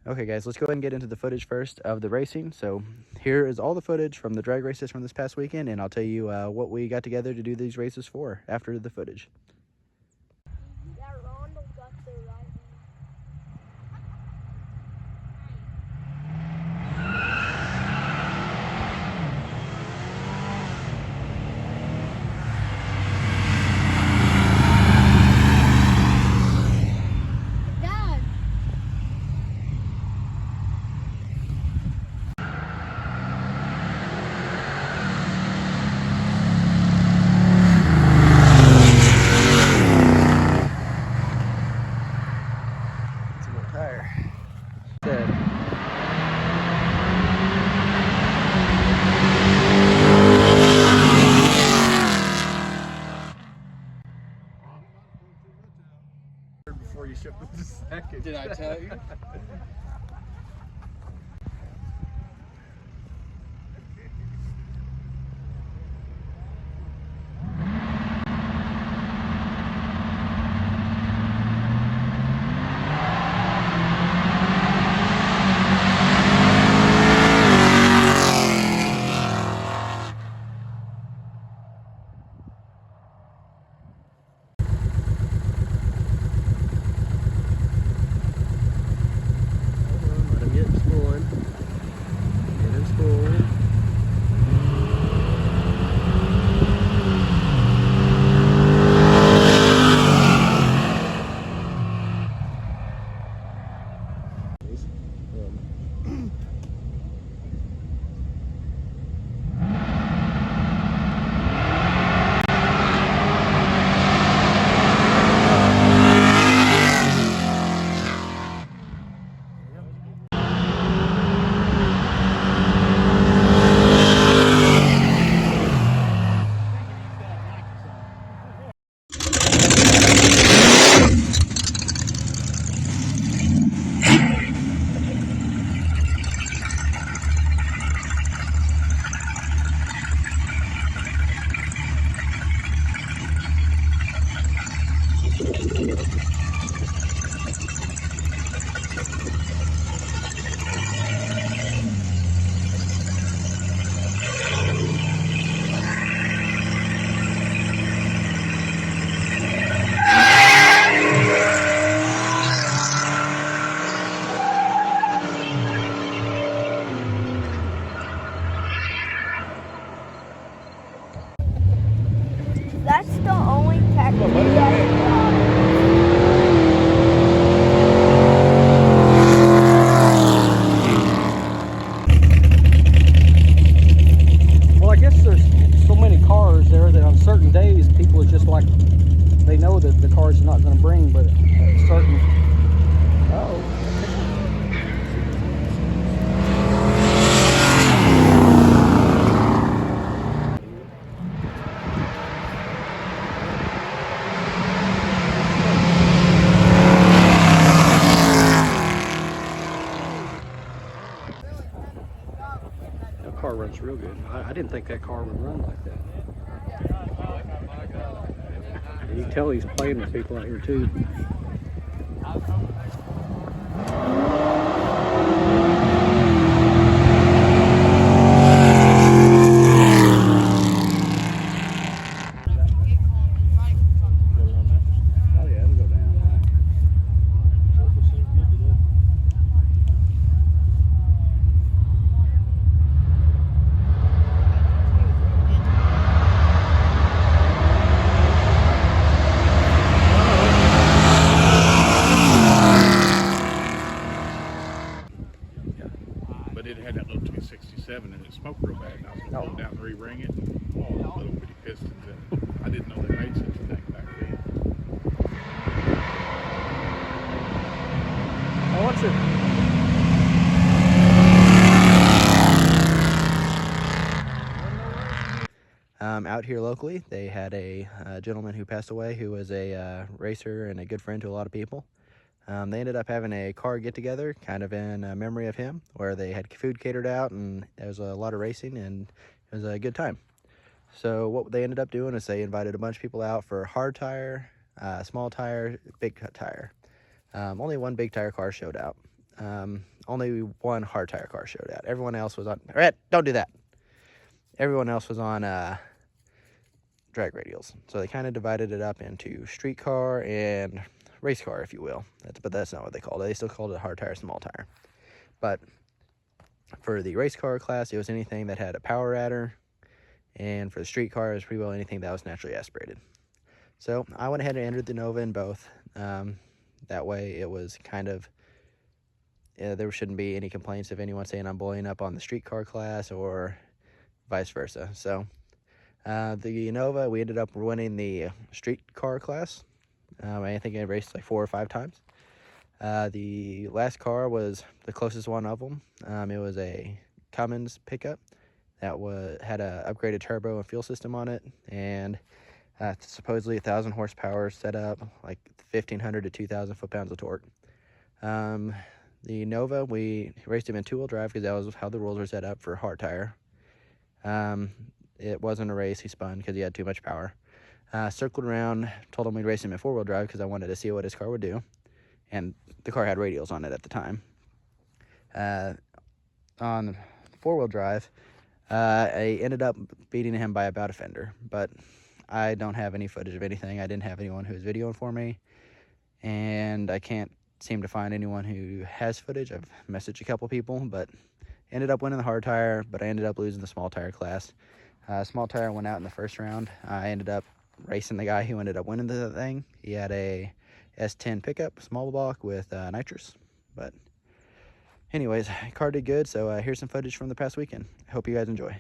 Okay guys, let's go ahead and get into the footage first of the racing. So here is all the footage from the drag races from this past weekend, and I'll tell you what we got together to do these races for after the footage. Yeah, Rondo got the right. Dad. It's a little tire. Good. Before you shipped the second. Did I tell you? Let him get spooling. Get him spooling. That's the only technical Well, I guess there's so many cars there that on certain days people are just like, they know that the car's not going to bring, but at certain. Oh. That car runs real good. I didn't think that car would run like that. You can tell he's playing with people out here too. Oh yeah, it'll go down. But it had that little 267 and it smoked real bad. And I was going to pull it down and re-ring it. Little bitty pistons in it. I didn't know they made such a thing back then. Oh, what's it? Out here locally, they had a gentleman who passed away who was a racer and a good friend to a lot of people. They ended up having a car get-together, kind of in memory of him, where they had food catered out, and there was a lot of racing, and it was a good time. So what they ended up doing is they invited a bunch of people out for hard tire, small tire, big tire. Only one big tire car showed out. only one hard tire car showed out. Everyone else was on, Rhett, don't do that. Everyone else was on drag radials. So they kind of divided it up into street car and race car, if you will. But that's not what they called it. They still called it hard tire, small tire. But for the race car class, it was anything that had a power adder. And for the street car, it was pretty well anything that was naturally aspirated. So I went ahead and entered the Nova in both. That way it was kind of, there shouldn't be any complaints of anyone saying I'm bullying up on the street car class or vice versa. So the Nova, we ended up winning the street car class. I think I raced like 4 or 5 times. The last car was the closest one of them. It was a Cummins pickup that had a upgraded turbo and fuel system on it, and supposedly 1,000 horsepower set up, like 1,500 to 2,000 foot-pounds of torque. The Nova, we raced him in 2-wheel drive because that was how the rules were set up for hard tire. It wasn't a race. He spun because he had too much power. Circled around, told him we'd race him in 4-wheel drive because I wanted to see what his car would do. And the car had radials on it at the time. On 4-wheel drive, I ended up beating him by about a fender, but I don't have any footage of anything. I didn't have anyone who was videoing for me, and I can't seem to find anyone who has footage. I've messaged a couple people, but ended up winning the hard tire, but I ended up losing the small tire class. Small tire went out in the first round. I ended up racing the guy who ended up winning the thing. He had a S10 pickup, small block with nitrous. But anyways, car did good, so here's some footage from the past weekend. I hope you guys enjoy.